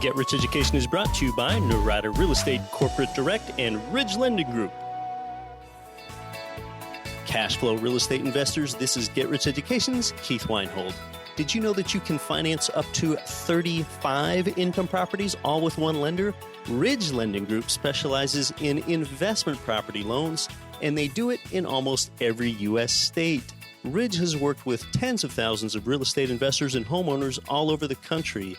Get Rich Education is brought to you by Norada Real Estate Corporate Direct and Ridge Lending Group. Cash flow real estate investors, this is Get Rich Education's Keith Weinhold. Did you know that you can finance up to 35 income properties all with one lender? Ridge Lending Group specializes in investment property loans, and they do it in almost every U.S. state. Ridge has worked with tens of thousands of real estate investors and homeowners all over the country.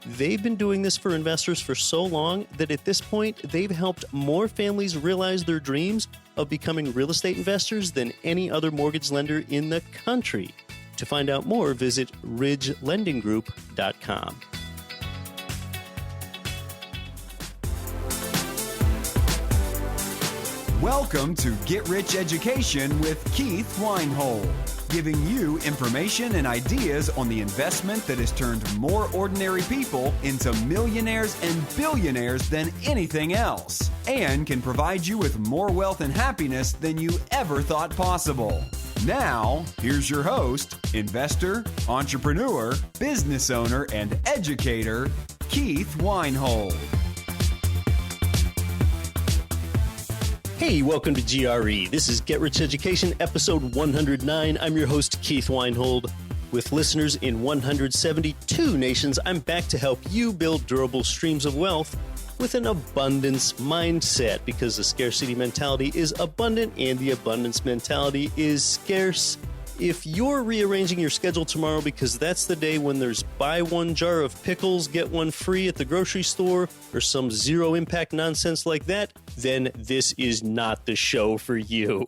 They've been doing this for investors for so long that at this point, they've helped more families realize their dreams of becoming real estate investors than any other mortgage lender in the country. To find out more, visit ridgelendinggroup.com. Welcome to Get Rich Education with Keith Weinhold, giving you information and ideas on the investment that has turned more ordinary people into millionaires and billionaires than anything else, and can provide you with more wealth and happiness than you ever thought possible. Now, here's your host, investor, entrepreneur, business owner, and educator, Keith Weinhold. Hey, welcome to GRE. This is Get Rich Education, episode 109. I'm your host, Keith Weinhold. With listeners in 172 nations, I'm back to help you build durable streams of wealth with an abundance mindset, because the scarcity mentality is abundant and the abundance mentality is scarce. If you're rearranging your schedule tomorrow because that's the day when there's buy one jar of pickles, get one free at the grocery store, or some zero impact nonsense like that, then this is not the show for you.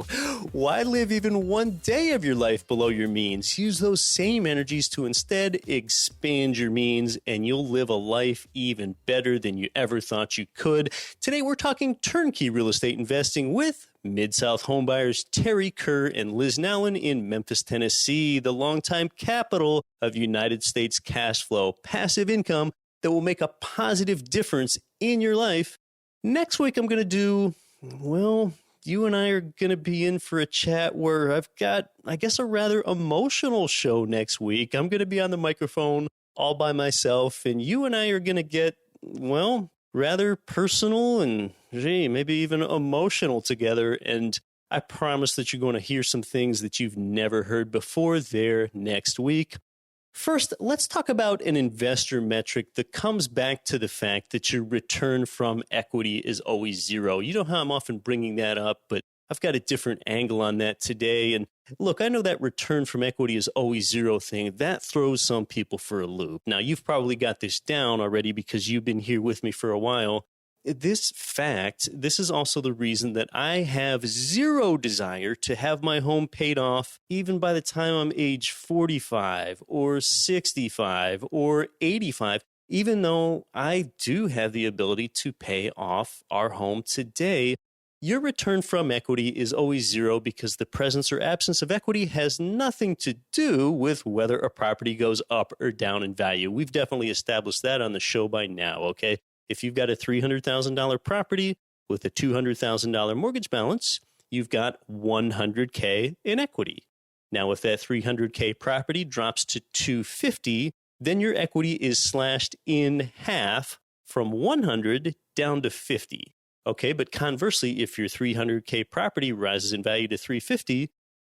Why live even one day of your life below your means? Use those same energies to instead expand your means, and you'll live a life even better than you ever thought you could. Today, we're talking turnkey real estate investing with Mid-South homebuyers Terry Kerr and Liz Nowlin in Memphis, Tennessee, the longtime capital of United States cash flow, passive income that will make a positive difference in your life. Next week, I'm going to do, well, you and I are going to be in for a chat where I've got, I guess, a rather emotional show next week. I'm going to be on the microphone all by myself, and you and I are going to get, well, rather personal and maybe even emotional together. And I promise that you're going to hear some things that you've never heard before there next week. First, let's talk about an investor metric that comes back to the fact that your return from equity is always zero. You know how I'm often bringing that up, but I've got a different angle on that today. And look, I know that return from equity is always zero thing. That throws some people for a loop. Now, you've probably got this down already because you've been here with me for a while. This is also the reason that I have zero desire to have my home paid off even by the time I'm age 45 or 65 or 85, even though I do have the ability to pay off our home today. Your return from equity is always zero because the presence or absence of equity has nothing to do with whether a property goes up or down in value. We've definitely established that on the show by now, okay? If you've got a $300,000 property with a $200,000 mortgage balance, you've got $100K in equity. Now, if that $300K property drops to $250, then your equity is slashed in half from $100 down to $50. Okay, but conversely, if your $300K property rises in value to $350,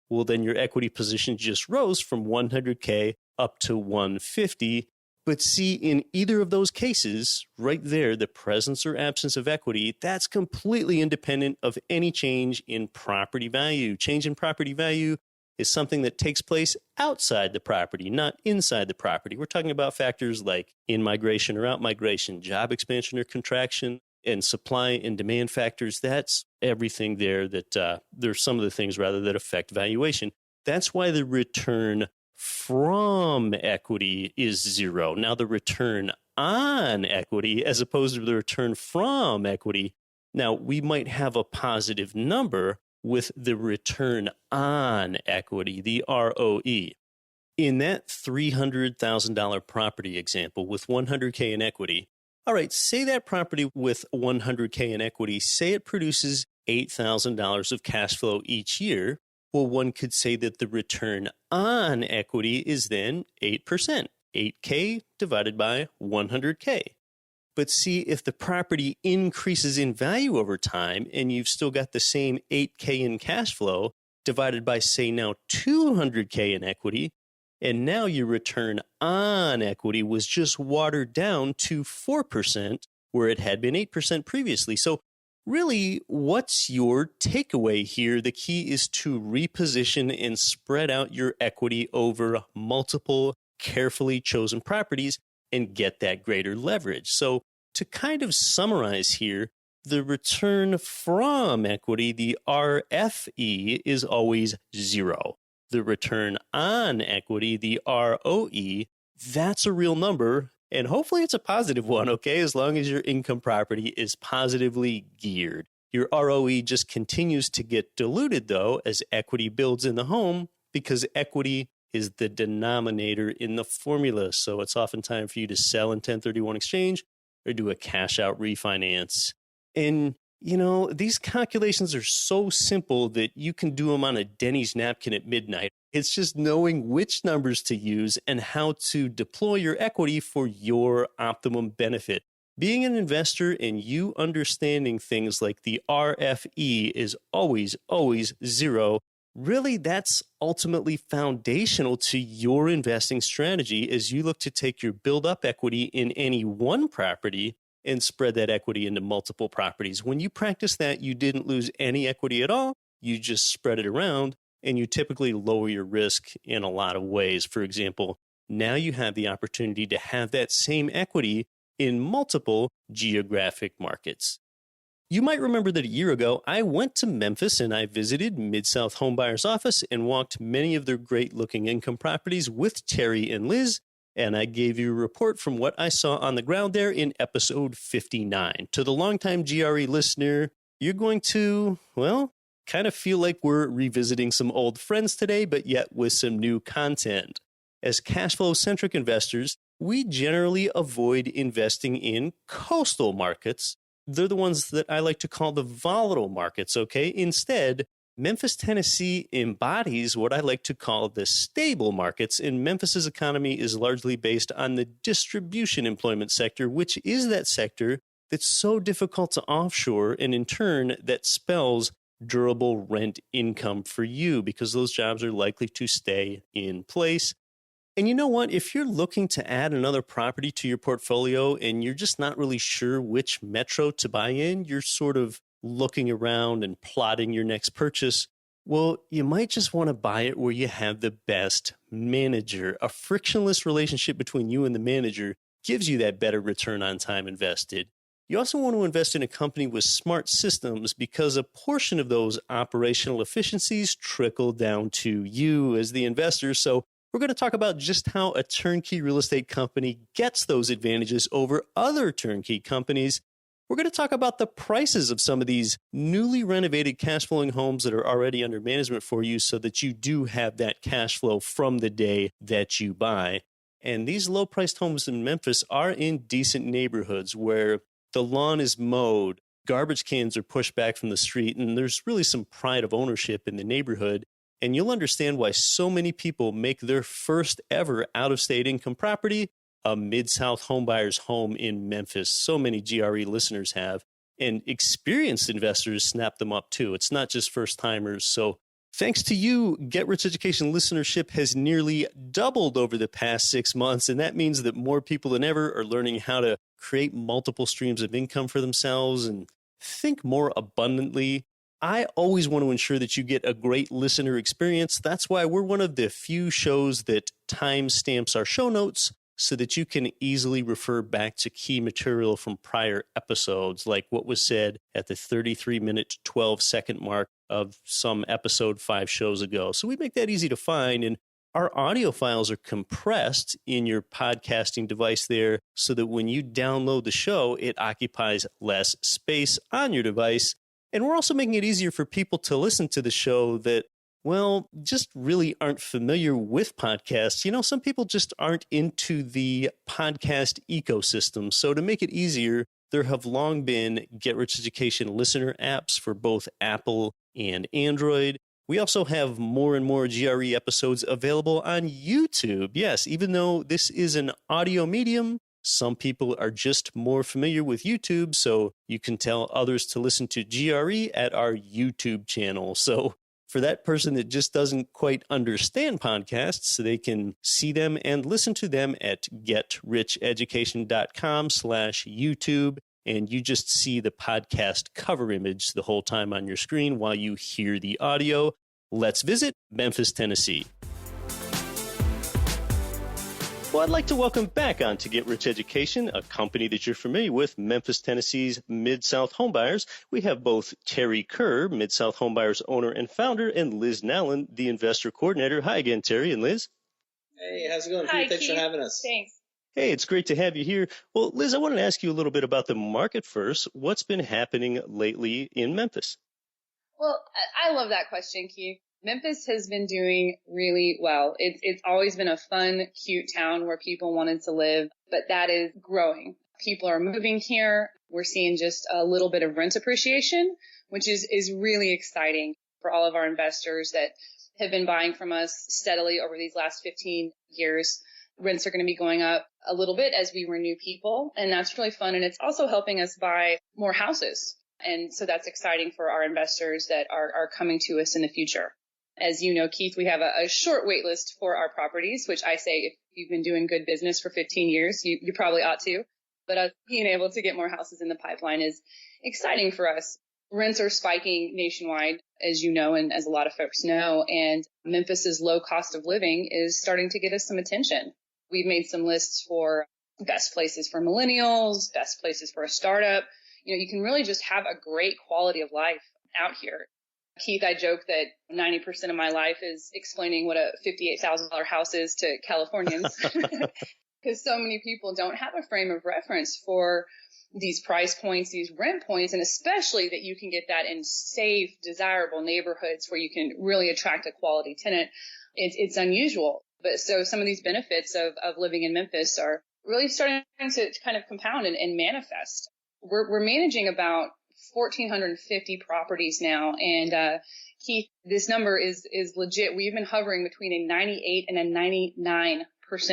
well, then your equity position just rose from $100K up to $150. But see, in either of those cases, right there, the presence or absence of equity, that's completely independent of any change in property value. Change in property value is something that takes place outside the property, not inside the property. We're talking about factors like in-migration or out-migration, job expansion or contraction, and supply and demand factors. That's everything there that there's some of the things, rather, that affect valuation. That's why the return from equity is zero. Now, the return on equity, as opposed to the return from equity, now we might have a positive number with the return on equity, the ROE. In that $300,000 property example with $100K in equity, all right, say that property with $100K in equity, say it produces $8,000 of cash flow each year. Well, one could say that the return on equity is then 8%, 8K divided by 100K. But see, if the property increases in value over time and you've still got the same 8K in cash flow divided by, say, now 200K in equity, and now your return on equity was just watered down to 4%, where it had been 8% previously. So really, what's your takeaway here? The key is to reposition and spread out your equity over multiple carefully chosen properties and get that greater leverage. So to kind of summarize here, the return from equity, the RFE, is always 0. The return on equity, the ROE, that's a real number. And hopefully it's a positive one, okay? As long as your income property is positively geared. Your ROE just continues to get diluted, though, as equity builds in the home, because equity is the denominator in the formula. So it's often time for you to sell in 1031 exchange or do a cash out refinance. And, you know, these calculations are so simple that you can do them on a Denny's napkin at midnight. It's just knowing which numbers to use and how to deploy your equity for your optimum benefit. Being an investor and you understanding things like the RFE is always 0, really that's ultimately foundational to your investing strategy as you look to take your build-up equity in any one property and spread that equity into multiple properties. When you practice that, you didn't lose any equity at all. You just spread it around, and you typically lower your risk in a lot of ways. For example, now you have the opportunity to have that same equity in multiple geographic markets. You might remember that a year ago, I went to Memphis and I visited Mid-South Homebuyers Office and walked many of their great-looking income properties with Terry and Liz, and I gave you a report from what I saw on the ground there in episode 59. To the longtime GRE listener, you're going to, well, kind of feel like we're revisiting some old friends today, but yet with some new content. As cash flow-centric investors, we generally avoid investing in coastal markets. They're the ones that I like to call the volatile markets, okay? Instead, Memphis, Tennessee embodies what I like to call the stable markets, and Memphis's economy is largely based on the distribution employment sector, which is that sector that's so difficult to offshore, and in turn, that spells durable rent income for you because those jobs are likely to stay in place. And you know what? If you're looking to add another property to your portfolio and you're just not really sure which metro to buy in, you're sort of looking around and plotting your next purchase, well, you might just want to buy it where you have the best manager. A frictionless relationship between you and the manager gives you that better return on time invested. You also want to invest in a company with smart systems because a portion of those operational efficiencies trickle down to you as the investor. So we're going to talk about just how a turnkey real estate company gets those advantages over other turnkey companies. We're going to talk about the prices of some of these newly renovated cash flowing homes that are already under management for you so that you do have that cash flow from the day that you buy. And these low priced homes in Memphis are in decent neighborhoods where the lawn is mowed, garbage cans are pushed back from the street, and there's really some pride of ownership in the neighborhood. And you'll understand why so many people make their first ever out-of-state income property a Mid-South homebuyer's home in Memphis. So many GRE listeners have, and experienced investors snap them up too. It's not just first-timers. So thanks to you, Get Rich Education listenership has nearly doubled over the past 6 months, and that means that more people than ever are learning how to create multiple streams of income for themselves and think more abundantly. I always want to ensure that you get a great listener experience. That's why we're one of the few shows that timestamps our show notes so that you can easily refer back to key material from prior episodes, like what was said at the 33-minute, 12-second mark of some episode 5 shows ago. So we make that easy to find, and our audio files are compressed in your podcasting device there so that when you download the show, it occupies less space on your device. And we're also making it easier for people to listen to the show that, well, just really aren't familiar with podcasts. You know, some people just aren't into the podcast ecosystem. So to make it easier, there have long been Get Rich Education listener apps for both Apple and Android. We also have more and more GRE episodes available on YouTube. Yes, even though this is an audio medium, Some people are just more familiar with YouTube, so you can tell others to listen to GRE at our YouTube channel. So for that person that just doesn't quite understand podcasts, they can see them and listen to them at getricheducation.com/YouTube. And you just see the podcast cover image the whole time on your screen while you hear the audio. Let's visit Memphis, Tennessee. Well, I'd like to welcome back on to Get Rich Education, a company that you're familiar with, Memphis, Tennessee's Mid-South Homebuyers. We have both Terry Kerr, Mid-South Homebuyers owner and founder, and Liz Nowlin, the investor coordinator. Hi again, Terry and Liz. Hey, how's it going, Hi, Keith? Thanks Keith. for having us. Thanks. Hey, it's great to have you here. Well, Liz, I wanted to ask you a little bit about the market first. What's been happening lately in Memphis? Well, I love that question, Keith. Memphis has been doing really well. It's always been a fun, cute town where people wanted to live, but that is growing. People are moving here. We're seeing just a little bit of rent appreciation, which is really exciting for all of our investors that have been buying from us steadily over these last 15 years. Rents are going to be going up a little bit as we renew people, and that's really fun. And it's also helping us buy more houses. And so that's exciting for our investors that are coming to us in the future. As you know, Keith, we have a short wait list for our properties, which I say if you've been doing good business for 15 years, you probably ought to. But us being able to get more houses in the pipeline is exciting for us. Rents are spiking nationwide, as you know, and as a lot of folks know, and Memphis's low cost of living is starting to get us some attention. We've made some lists for best places for millennials, best places for a startup. You know, you can really just have a great quality of life out here. Keith, I joke that 90% of my life is explaining what a $58,000 house is to Californians because so many people don't have a frame of reference for these price points, these rent points, and especially that you can get that in safe, desirable neighborhoods where you can really attract a quality tenant. It's unusual. But so some of these benefits of living in Memphis are really starting to kind of compound and manifest. We're managing about 1,450 properties now. And, Keith, this number is legit. We've been hovering between a 98 and a 99%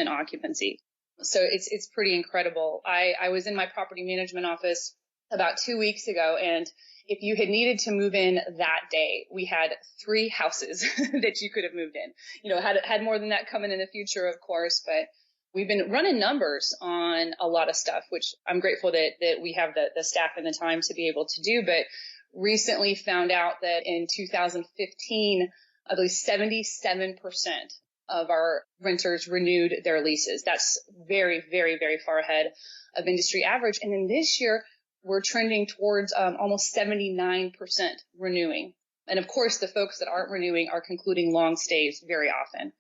occupancy. So it's pretty incredible. I was in my property management office about 2 weeks ago, and if you had needed to move in that day, we had 3 houses that you could have moved in. You know, had more than that coming in the future, of course, but we've been running numbers on a lot of stuff, which I'm grateful that we have the staff and the time to be able to do. But recently found out that in 2015, I believe 77% of our renters renewed their leases. That's very, very, very far ahead of industry average. And then this year, we're trending towards almost 79% renewing. And of course, the folks that aren't renewing are concluding long stays very often.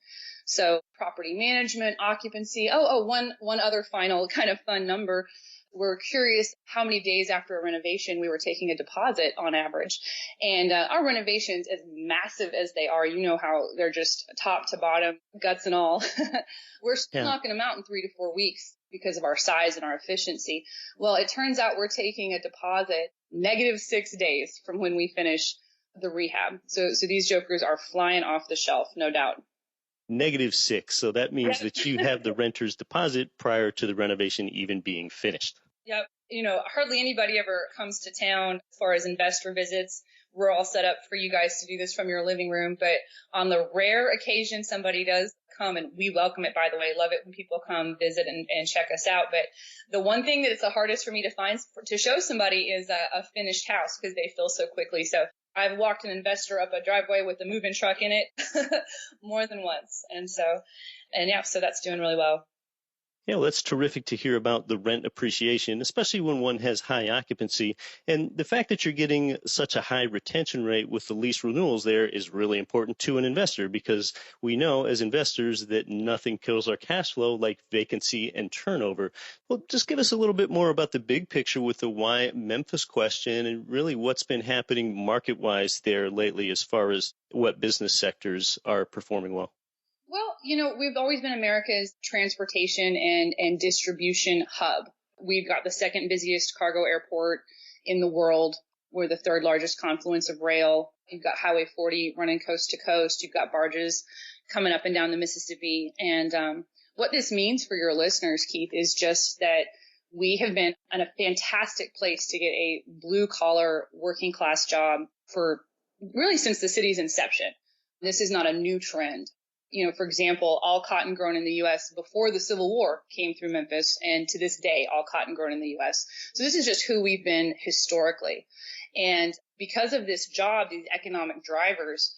So property management, occupancy. One other final kind of fun number. We're curious how many days after a renovation we were taking a deposit on average. And our renovations, as massive as they are, you know how they're just top to bottom, guts and all. We're still knocking them out in 3 to 4 weeks because of our size and our efficiency. Well, it turns out we're taking a deposit -6 days from when we finish the rehab. So these jokers are flying off the shelf, no doubt. -6. So that means that you have the renter's deposit prior to the renovation even being finished. Yep. You know, hardly anybody ever comes to town as far as investor visits. We're all set up for you guys to do this from your living room. But on the rare occasion somebody does come, and we welcome it, by the way, love it when people come visit and check us out. But the one thing that it's the hardest for me to find to show somebody is a finished house because they fill so quickly. So I've walked an investor up a driveway with a moving truck in it more than once. So that's doing really well. Yeah, well, that's terrific to hear about the rent appreciation, especially when one has high occupancy. And the fact that you're getting such a high retention rate with the lease renewals there is really important to an investor because we know as investors that nothing kills our cash flow like vacancy and turnover. Well, just give us a little bit more about the big picture with the why Memphis question and really what's been happening market-wise there lately as far as what business sectors are performing well. Well, you know, we've always been America's transportation and distribution hub. We've got the second busiest cargo airport in the world. We're the third largest confluence of rail. You've got Highway 40 running coast to coast. You've got barges coming up and down the Mississippi. And What this means for your listeners, Keith, is just that we have been in a fantastic place to get a blue collar working class job for really since the city's inception. This is not a new trend. For example, all cotton grown in the U.S. before the Civil War came through Memphis, and to this day, all cotton grown in the U.S. So this is just who we've been historically. And because of this job, these economic drivers,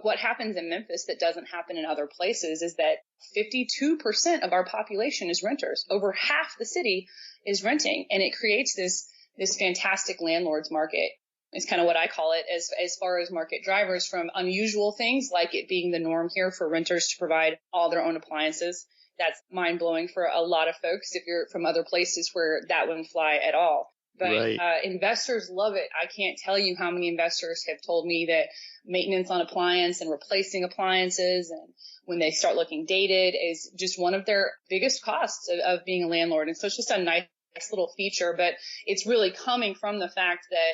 what happens in Memphis that doesn't happen in other places is that 52% of our population is renters. Over half the city is renting, and it creates this fantastic landlord's market. It's kind of what I call it as far as market drivers, from unusual things like it being the norm here for renters to provide all their own appliances. That's mind blowing for a lot of folks if you're from other places where that wouldn't fly at all. But right. Investors love it. I can't tell you how many investors have told me that maintenance on appliance and replacing appliances, and when they start looking dated, is just one of their biggest costs of being a landlord. And so it's just a nice little feature, but it's really coming from the fact that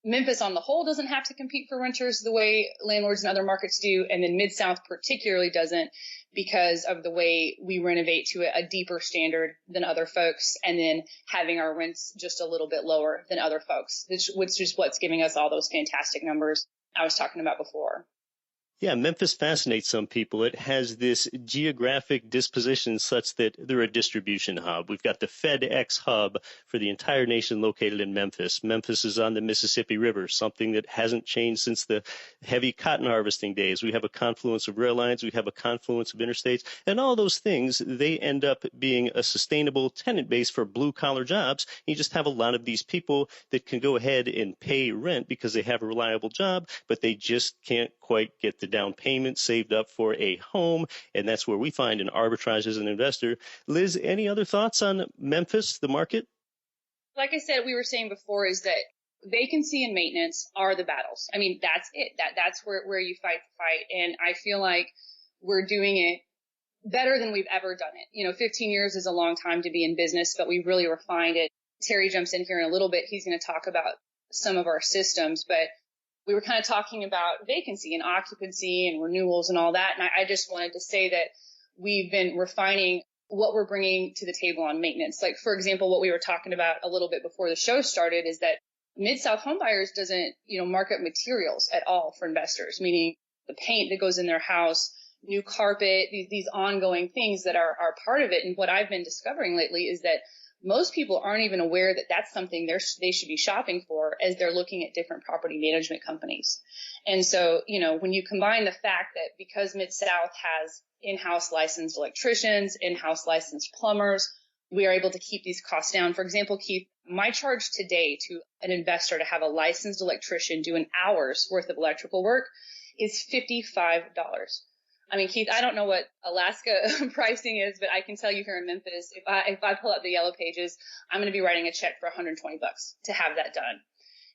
Memphis on the whole doesn't have to compete for renters the way landlords in other markets do. And then Mid-South particularly doesn't, because of the way we renovate to a deeper standard than other folks, and then having our rents just a little bit lower than other folks, which is what's giving us all those fantastic numbers I was talking about before. Yeah, Memphis fascinates some people. It has this geographic disposition such that they're a distribution hub. We've got the FedEx hub for the entire nation located in Memphis. Memphis is on the Mississippi River, something that hasn't changed since the heavy cotton harvesting days. We have a confluence of rail lines. We have a confluence of interstates. And all those things, they end up being a sustainable tenant base for blue-collar jobs. You just have a lot of these people that can go ahead and pay rent because they have a reliable job, but they just can't quite get the down payment saved up for a home, and that's where we find an arbitrage as an investor. Liz, any other thoughts on Memphis, the market? Like I said, we were saying before, is that vacancy and maintenance are the battles. I mean, that's it. That's where you fight the fight, and I feel like we're doing it better than we've ever done it. 15 years is a long time to be in business, but we really refined it. Terry jumps in here in a little bit. He's going to talk about some of our systems, but we were kind of talking about vacancy and occupancy and renewals and all that. And I just wanted to say that we've been refining what we're bringing to the table on maintenance. Like, for example, what we were talking about a little bit before the show started is that Mid-South Homebuyers doesn't, mark up materials at all for investors, meaning the paint that goes in their house, new carpet, these ongoing things that are part of it. And what I've been discovering lately is that most people aren't even aware that that's something they should be shopping for as they're looking at different property management companies. And so, when you combine the fact that because Mid-South has in-house licensed electricians, in-house licensed plumbers, we are able to keep these costs down. For example, Keith, my charge today to an investor to have a licensed electrician do an hour's worth of electrical work is $55. I mean, Keith, I don't know what Alaska pricing is, but I can tell you here in Memphis, if I pull up the yellow pages, I'm going to be writing a check for $120 to have that done.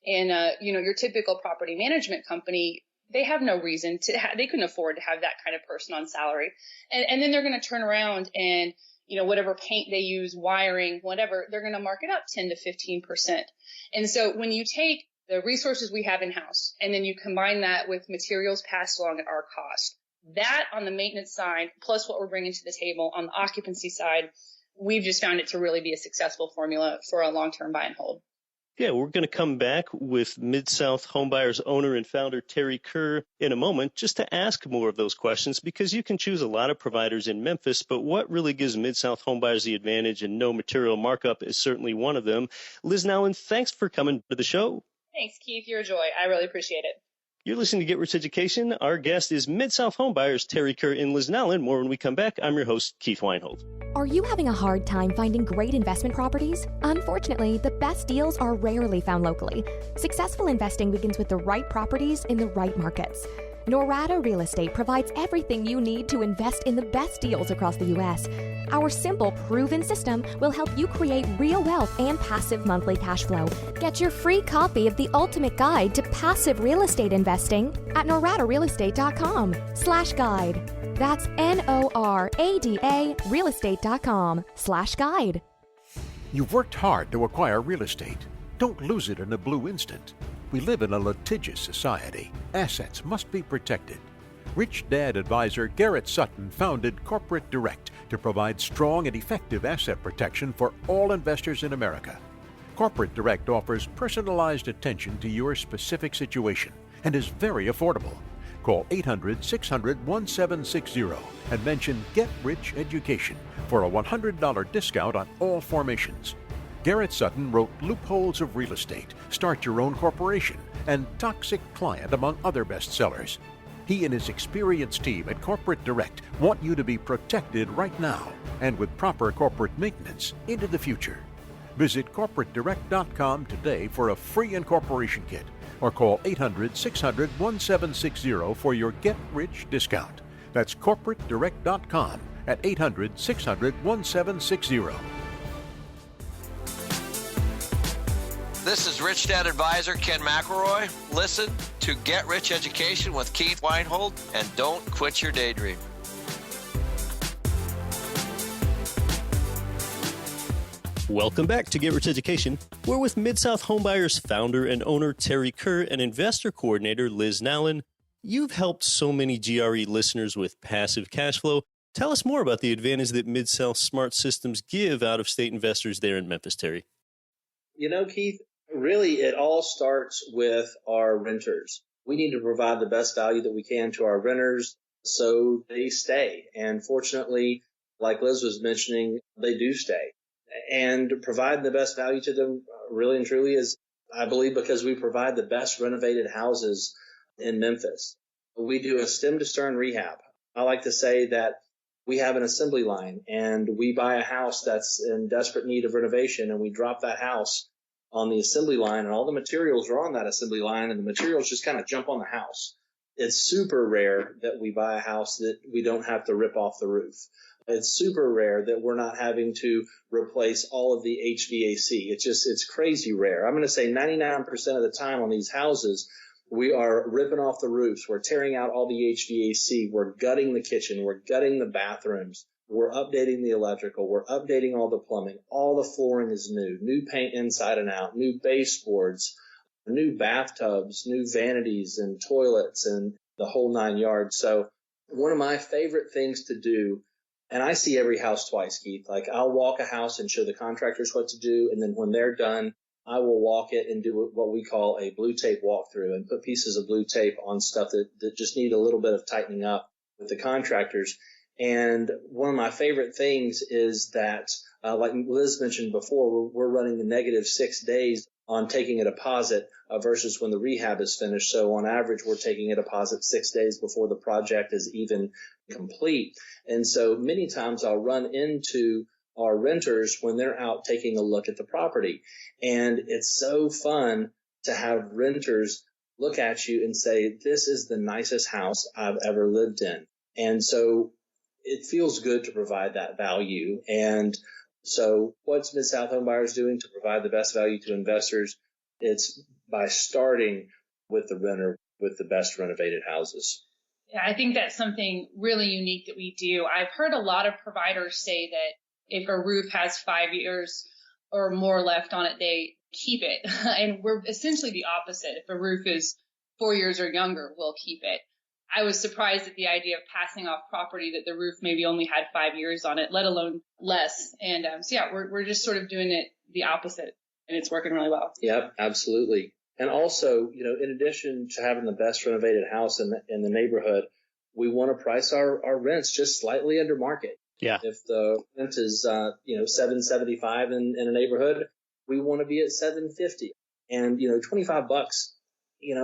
And, your typical property management company, they have no reason they couldn't afford to have that kind of person on salary. And then they're going to turn around and, whatever paint they use, wiring, whatever, they're going to mark it up 10 to 15%. And so when you take the resources we have in house and then you combine that with materials passed along at our cost, that on the maintenance side, plus what we're bringing to the table on the occupancy side, we've just found it to really be a successful formula for a long-term buy and hold. Yeah, we're going to come back with Mid-South Homebuyers owner and founder Terry Kerr in a moment just to ask more of those questions, because you can choose a lot of providers in Memphis, but what really gives Mid-South Homebuyers the advantage, and no material markup is certainly one of them. Liz Nowlin, thanks for coming to the show. Thanks, Keith. You're a joy. I really appreciate it. You're listening to Get Rich Education. Our guest is Mid-South Homebuyers Terry Kerr and Liz Nowlin. More when we come back. I'm your host, Keith Weinhold. Are you having a hard time finding great investment properties? Unfortunately, the best deals are rarely found locally. Successful investing begins with the right properties in the right markets. Norada Real Estate provides everything you need to invest in the best deals across the U.S. Our simple, proven system will help you create real wealth and passive monthly cash flow. Get your free copy of the ultimate guide to passive real estate investing at noradarealestate.com/guide. That's NORADA realestate.com/guide. You've worked hard to acquire real estate. Don't lose it in a blue instant. We live in a litigious society. Assets must be protected. Rich Dad advisor Garrett Sutton founded Corporate Direct to provide strong and effective asset protection for all investors in America. Corporate Direct offers personalized attention to your specific situation and is very affordable. Call 800-600-1760 and mention Get Rich Education for a $100 discount on all formations. Garrett Sutton wrote Loopholes of Real Estate, Start Your Own Corporation, and Toxic Client, among other bestsellers. He and his experienced team at Corporate Direct want you to be protected right now and with proper corporate maintenance into the future. Visit corporatedirect.com today for a free incorporation kit or call 800-600-1760 for your Get Rich discount. That's corporatedirect.com at 800-600-1760. This is Rich Dad Advisor Ken McElroy. Listen to Get Rich Education with Keith Weinhold and don't quit your daydream. Welcome back to Get Rich Education. We're with Mid-South Homebuyers founder and owner Terry Kerr and investor coordinator Liz Nowlin. You've helped so many GRE listeners with passive cash flow. Tell us more about the advantage that Mid-South Smart Systems give out-of-state investors there in Memphis, Terry. You know, Keith, really it all starts with our renters. We need to provide the best value that we can to our renters so they stay. And fortunately, like Liz was mentioning, they do stay. And provide the best value to them really and truly is, I believe, because we provide the best renovated houses in Memphis. We do a stem to stern rehab. I like to say that we have an assembly line and we buy a house that's in desperate need of renovation and we drop that house on the assembly line and all the materials are on that assembly line and the materials just kind of jump on the house. It's super rare that we buy a house that we don't have to rip off the roof. It's super rare that we're not having to replace all of the HVAC. It's crazy rare. I'm going to say 99% of the time on these houses, we are ripping off the roofs. We're tearing out all the HVAC. We're gutting the kitchen. We're gutting the bathrooms. We're updating the electrical. We're updating all the plumbing. All the flooring is new paint inside and out, new baseboards, new bathtubs, new vanities and toilets and the whole nine yards. So one of my favorite things to do, and I see every house twice, Keith. Like I'll walk a house and show the contractors what to do. And then when they're done, I will walk it and do what we call a blue tape walkthrough and put pieces of blue tape on stuff that just need a little bit of tightening up with the contractors. And one of my favorite things is that, like Liz mentioned before, we're running the negative 6 days on taking a deposit versus when the rehab is finished. So on average, we're taking a deposit 6 days before the project is even complete. And so many times I'll run into our renters when they're out taking a look at the property. And it's so fun to have renters look at you and say, this is the nicest house I've ever lived in. And so it feels good to provide that value. And so what's Mid-South Homebuyers doing to provide the best value to investors? It's by starting with the renter with the best renovated houses. Yeah, I think that's something really unique that we do. I've heard a lot of providers say that if a roof has 5 years or more left on it, they keep it. And we're essentially the opposite. If a roof is 4 years or younger, we'll keep it. I was surprised at the idea of passing off property that the roof maybe only had 5 years on it, let alone less. And so, yeah, we're just sort of doing it the opposite, and it's working really well. Yep, absolutely. And also, you know, in addition to having the best renovated house in the neighborhood, we want to price our rents just slightly under market. Yeah. If the rent is, $7.75 in a neighborhood, we want to be at $7.50. And, $25,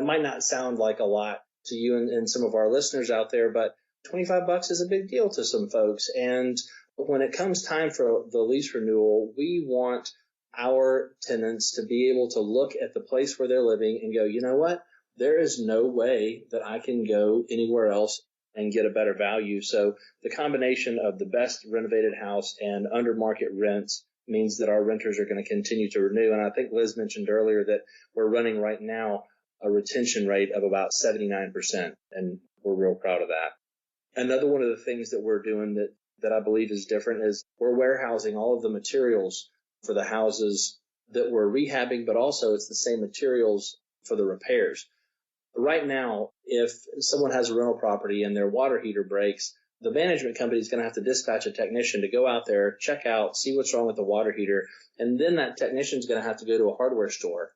might not sound like a lot to you and some of our listeners out there, but $25 is a big deal to some folks. And when it comes time for the lease renewal, we want our tenants to be able to look at the place where they're living and go, you know what? There is no way that I can go anywhere else and get a better value. So the combination of the best renovated house and under market rents means that our renters are going to continue to renew. And I think Liz mentioned earlier that we're running right now a retention rate of about 79%, and we're real proud of that. Another one of the things that we're doing that I believe is different is we're warehousing all of the materials for the houses that we're rehabbing, but also it's the same materials for the repairs. Right now, if someone has a rental property and their water heater breaks, the management company is going to have to dispatch a technician to go out there, check out, see what's wrong with the water heater, and then that technician is going to have to go to a hardware store,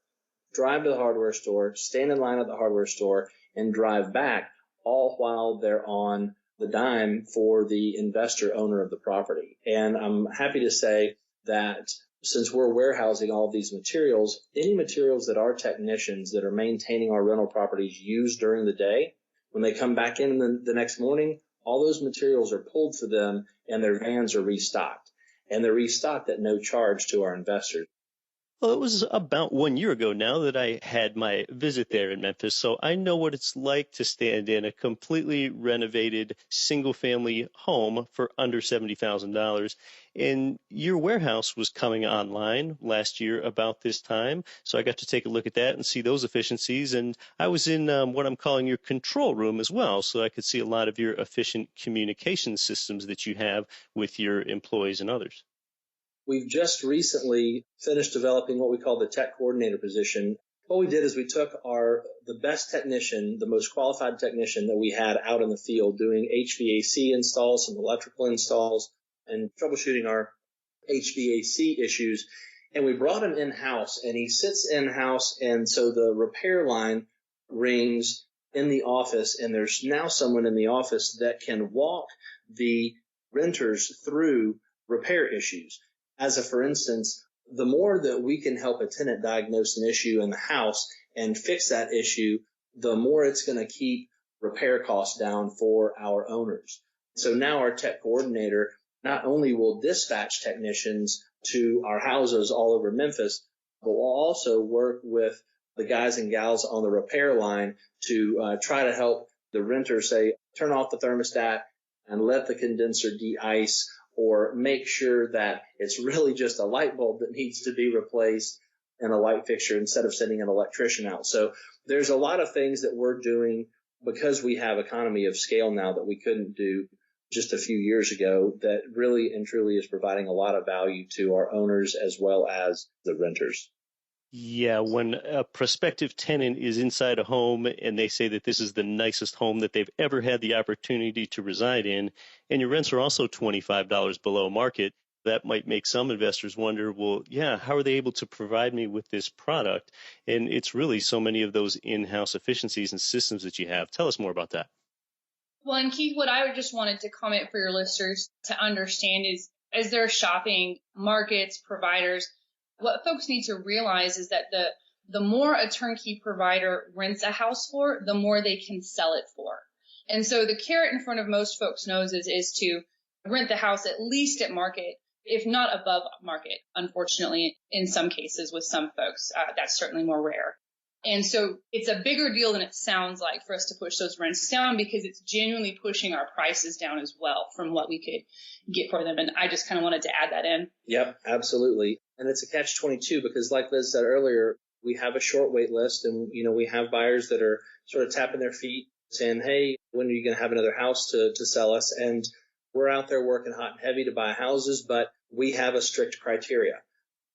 drive to the hardware store, stand in line at the hardware store, and drive back, all while they're on the dime for the investor owner of the property. And I'm happy to say that since we're warehousing all of these materials, any materials that our technicians that are maintaining our rental properties use during the day, when they come back in the next morning, all those materials are pulled for them and their vans are restocked. And they're restocked at no charge to our investors. Well, it was about 1 year ago now that I had my visit there in Memphis, so I know what it's like to stand in a completely renovated single-family home for under $70,000. And your warehouse was coming online last year about this time, so I got to take a look at that and see those efficiencies. And I was in what I'm calling your control room as well, so I could see a lot of your efficient communication systems that you have with your employees and others. We've just recently finished developing what we call the tech coordinator position. What we did is we took the best technician, the most qualified technician that we had out in the field doing HVAC installs, some electrical installs, and troubleshooting our HVAC issues. And we brought him in-house, and he sits in-house, and so the repair line rings in the office, and there's now someone in the office that can walk the renters through repair issues. As a for instance, the more that we can help a tenant diagnose an issue in the house and fix that issue, the more it's going to keep repair costs down for our owners. So now our tech coordinator not only will dispatch technicians to our houses all over Memphis, but will also work with the guys and gals on the repair line to try to help the renter say, turn off the thermostat and let the condenser de-ice, or make sure that it's really just a light bulb that needs to be replaced and a light fixture instead of sending an electrician out. So there's a lot of things that we're doing because we have economy of scale now that we couldn't do just a few years ago, that really and truly is providing a lot of value to our owners as well as the renters. Yeah, when a prospective tenant is inside a home and they say that this is the nicest home that they've ever had the opportunity to reside in, and your rents are also $25 below market, that might make some investors wonder, well, yeah, how are they able to provide me with this product? And it's really so many of those in-house efficiencies and systems that you have. Tell us more about that. Well, and Keith, what I just wanted to comment for your listeners to understand is, as they're shopping markets, providers, what folks need to realize is that the more a turnkey provider rents a house for, the more they can sell it for. And so the carrot in front of most folks' noses is to rent the house at least at market, if not above market. Unfortunately, in some cases with some folks, that's certainly more rare. And so it's a bigger deal than it sounds like for us to push those rents down, because it's genuinely pushing our prices down as well from what we could get for them. And I just kind of wanted to add that in. Yep, absolutely. And it's a catch-22 because, like Liz said earlier, we have a short wait list, and we have buyers that are sort of tapping their feet saying, hey, when are you going to have another house to sell us? And we're out there working hot and heavy to buy houses, but we have a strict criteria.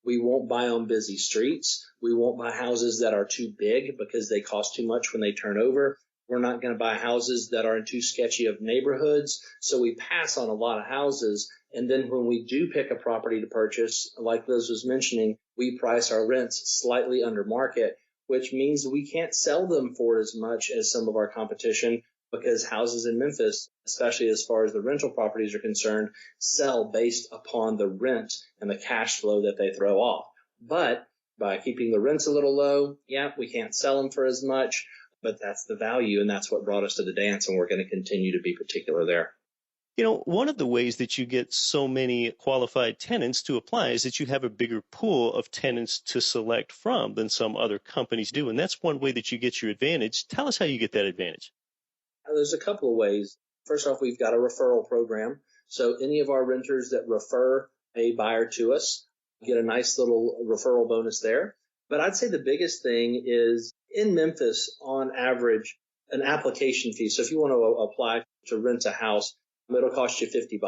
We won't buy on busy streets. We won't buy houses that are too big because they cost too much when they turn over. We're not going to buy houses that are in too sketchy of neighborhoods. So we pass on a lot of houses. And then when we do pick a property to purchase, like Liz was mentioning, we price our rents slightly under market, which means we can't sell them for as much as some of our competition, because houses in Memphis, especially as far as the rental properties are concerned, sell based upon the rent and the cash flow that they throw off. But by keeping the rents a little low, yeah, we can't sell them for as much, but that's the value, and that's what brought us to the dance, and we're going to continue to be particular there. One of the ways that you get so many qualified tenants to apply is that you have a bigger pool of tenants to select from than some other companies do, and that's one way that you get your advantage. Tell us how you get that advantage. There's a couple of ways. First off, we've got a referral program. So any of our renters that refer a buyer to us get a nice little referral bonus there. But I'd say the biggest thing is in Memphis, on average, an application fee. So if you want to apply to rent a house, it'll cost you $50.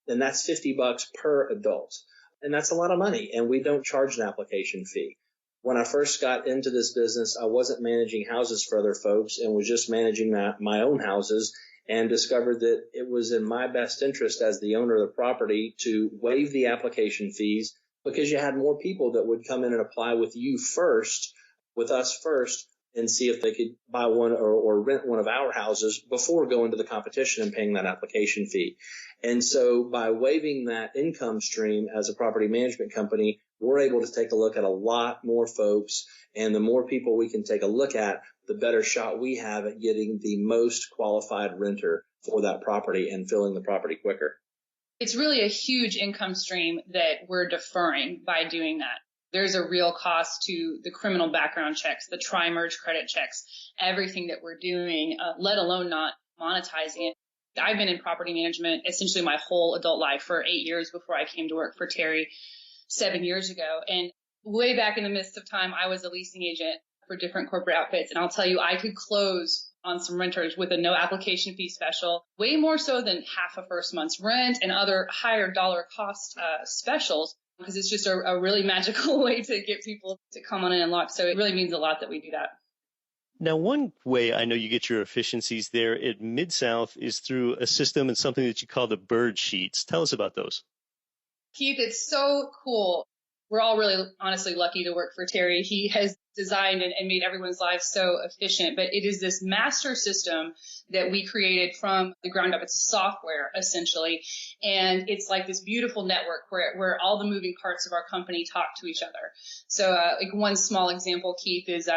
And that's $50 per adult. And that's a lot of money. And we don't charge an application fee. When I first got into this business, I wasn't managing houses for other folks and was just managing my own houses, and discovered that it was in my best interest as the owner of the property to waive the application fees, because you had more people that would come in and apply with us first, and see if they could buy one or rent one of our houses before going to the competition and paying that application fee. And so by waiving that income stream as a property management company, we're able to take a look at a lot more folks, and the more people we can take a look at, the better shot we have at getting the most qualified renter for that property and filling the property quicker. It's really a huge income stream that we're deferring by doing that. There's a real cost to the criminal background checks, the tri-merge credit checks, everything that we're doing, let alone not monetizing it. I've been in property management essentially my whole adult life for 8 years before I came to work for Terry 7 years ago. And way back in the midst of time, I was a leasing agent for different corporate outfits. And I'll tell you, I could close on some renters with a no application fee special, way more so than half a first month's rent and other higher dollar cost specials, because it's just a really magical way to get people to come on in and lock. So it really means a lot that we do that. Now, one way I know you get your efficiencies there at Mid-South is through a system and something that you call the bird sheets. Tell us about those. Keith, it's so cool. We're all really honestly lucky to work for Terry. He has designed and made everyone's lives so efficient, but it is this master system that we created from the ground up. It's a software essentially, and it's like this beautiful network where all the moving parts of our company talk to each other. So like one small example, Keith, is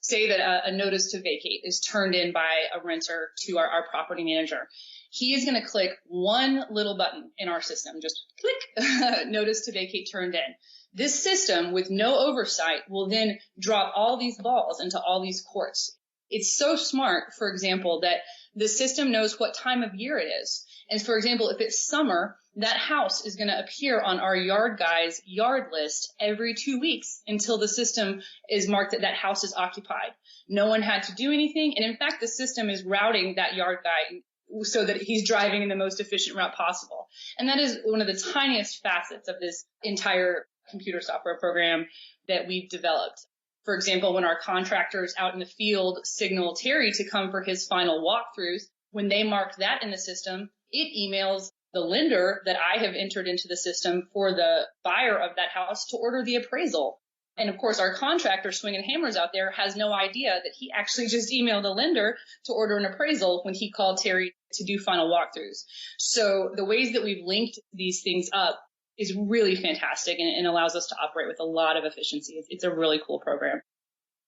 say that a notice to vacate is turned in by a renter to our property manager. He is going to click one little button in our system, just click, notice to vacate turned in. This system, with no oversight, will then drop all these balls into all these courts. It's so smart, for example, that the system knows what time of year it is. And for example, if it's summer, that house is going to appear on our yard guy's yard list every 2 weeks until the system is marked that that house is occupied. No one had to do anything. And in fact, the system is routing that yard guy so that he's driving in the most efficient route possible. And that is one of the tiniest facets of this entire computer software program that we've developed. For example, when our contractors out in the field signal Terry to come for his final walkthroughs, when they mark that in the system, it emails the lender that I have entered into the system for the buyer of that house to order the appraisal. And of course, our contractor swinging hammers out there has no idea that he actually just emailed the lender to order an appraisal when he called Terry to do final walkthroughs. So the ways that we've linked these things up is really fantastic and allows us to operate with a lot of efficiency. It's a really cool program.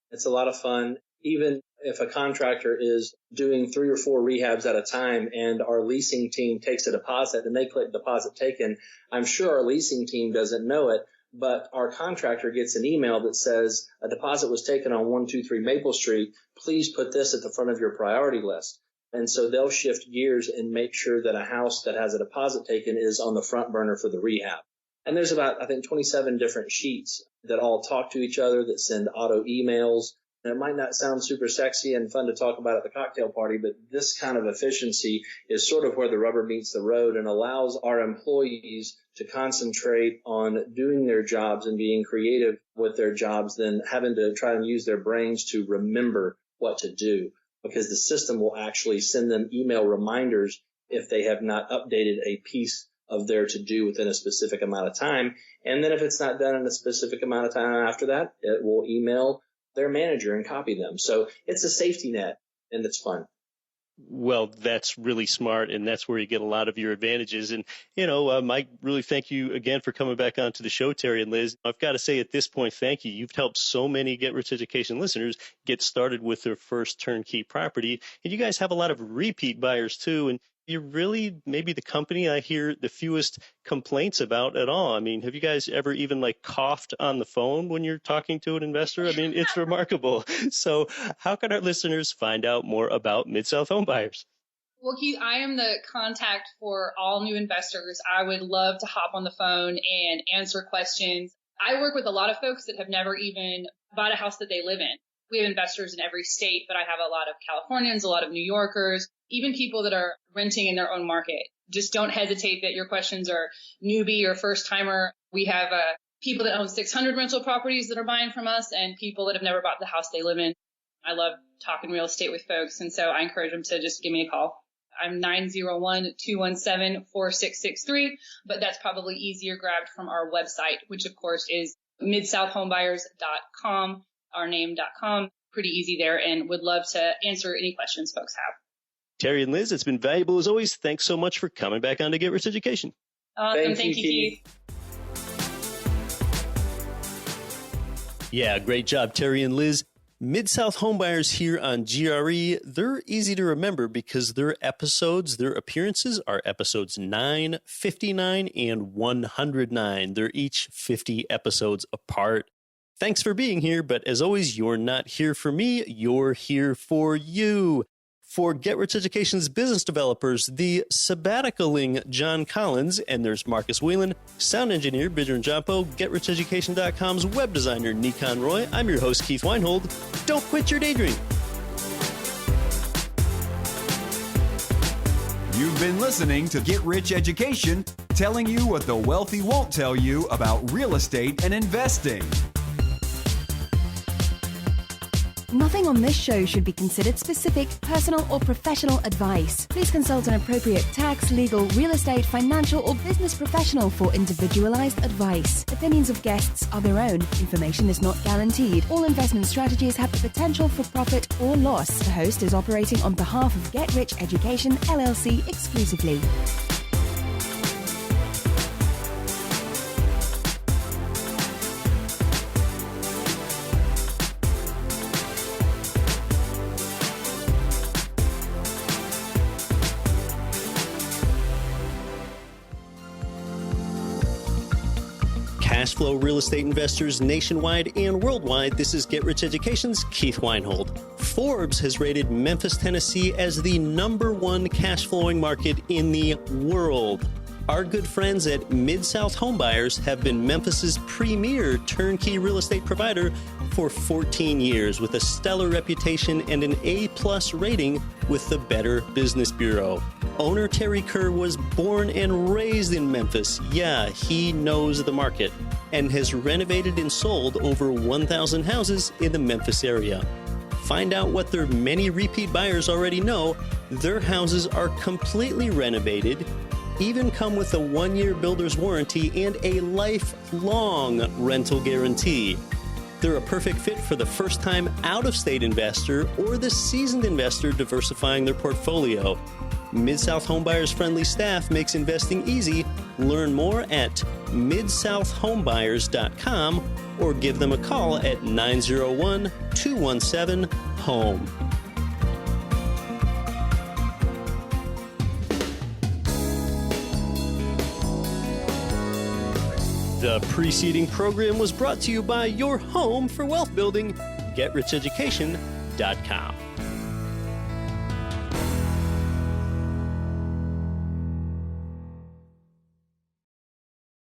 It's a lot of fun. Even if a contractor is doing 3 or 4 rehabs at a time and our leasing team takes a deposit and they click deposit taken, I'm sure our leasing team doesn't know it, but our contractor gets an email that says a deposit was taken on 123 Maple Street. Please put this at the front of your priority list. And so they'll shift gears and make sure that a house that has a deposit taken is on the front burner for the rehab. And there's about, I think, 27 different sheets that all talk to each other, that send auto emails. And it might not sound super sexy and fun to talk about at the cocktail party, but this kind of efficiency is sort of where the rubber meets the road and allows our employees to concentrate on doing their jobs and being creative with their jobs than having to try and use their brains to remember what to do, because the system will actually send them email reminders if they have not updated a piece of their to-do within a specific amount of time. And then if it's not done in a specific amount of time after that, it will email their manager and copy them. So it's a safety net, and it's fun. Well, that's really smart, and that's where you get a lot of your advantages. And, Mike, really thank you again for coming back onto the show, Terry and Liz. I've got to say at this point, thank you. You've helped so many Get Rich Education listeners get started with their first turnkey property. And you guys have a lot of repeat buyers, too. And you're really maybe the company I hear the fewest complaints about at all. I mean, have you guys ever even coughed on the phone when you're talking to an investor? I mean, it's remarkable. So how can our listeners find out more about Mid-South home buyers? Well, Keith, I am the contact for all new investors. I would love to hop on the phone and answer questions. I work with a lot of folks that have never even bought a house that they live in. We have investors in every state, but I have a lot of Californians, a lot of New Yorkers, even people that are renting in their own market. Just don't hesitate that your questions are newbie or first timer. We have people that own 600 rental properties that are buying from us and people that have never bought the house they live in. I love talking real estate with folks, and so I encourage them to just give me a call. I'm 901-217-4663, but that's probably easier grabbed from our website, which of course is midsouthhomebuyers.com, our name.com. Pretty easy there, and would love to answer any questions folks have. Terry and Liz, it's been valuable as always. Thanks so much for coming back on to Get Rich Education. Awesome. Thank you, Keith. Yeah, great job, Terry and Liz. Mid-South Homebuyers here on GRE, they're easy to remember because their appearances are episodes 9, 59, and 109. They're each 50 episodes apart. Thanks for being here, but as always, you're not here for me, you're here for you. For Get Rich Education's business developers, the sabbaticaling John Collins, and there's Marcus Whelan, sound engineer Bidger and Jompo, GetRichEducation.com's web designer Nikon Roy. I'm your host, Keith Weinhold. Don't quit your daydream. You've been listening to Get Rich Education, telling you what the wealthy won't tell you about real estate and investing. Nothing on this show should be considered specific, personal, or professional advice. Please consult an appropriate tax, legal, real estate, financial, or business professional for individualized advice. Opinions of guests are their own. Information is not guaranteed. All investment strategies have the potential for profit or loss. The host is operating on behalf of Get Rich Education, LLC exclusively. Cash flow real estate investors nationwide and worldwide, this is Get Rich Education's Keith Weinhold. Forbes has rated Memphis, Tennessee as the #1 cash flowing market in the world. Our good friends at Mid-South Homebuyers have been Memphis's premier turnkey real estate provider for 14 years with a stellar reputation and an A+ rating with the Better Business Bureau. Owner Terry Kerr was born and raised in Memphis. Yeah, he knows the market and has renovated and sold over 1,000 houses in the Memphis area. Find out what their many repeat buyers already know. Their houses are completely renovated, even come with a 1-year builder's warranty and a lifelong rental guarantee. They're a perfect fit for the first-time out-of-state investor or the seasoned investor diversifying their portfolio. Mid-South Homebuyers' friendly staff makes investing easy. Learn more at midsouthhomebuyers.com or give them a call at 901-217-HOME. The preceding program was brought to you by your home for wealth building, GetRichEducation.com.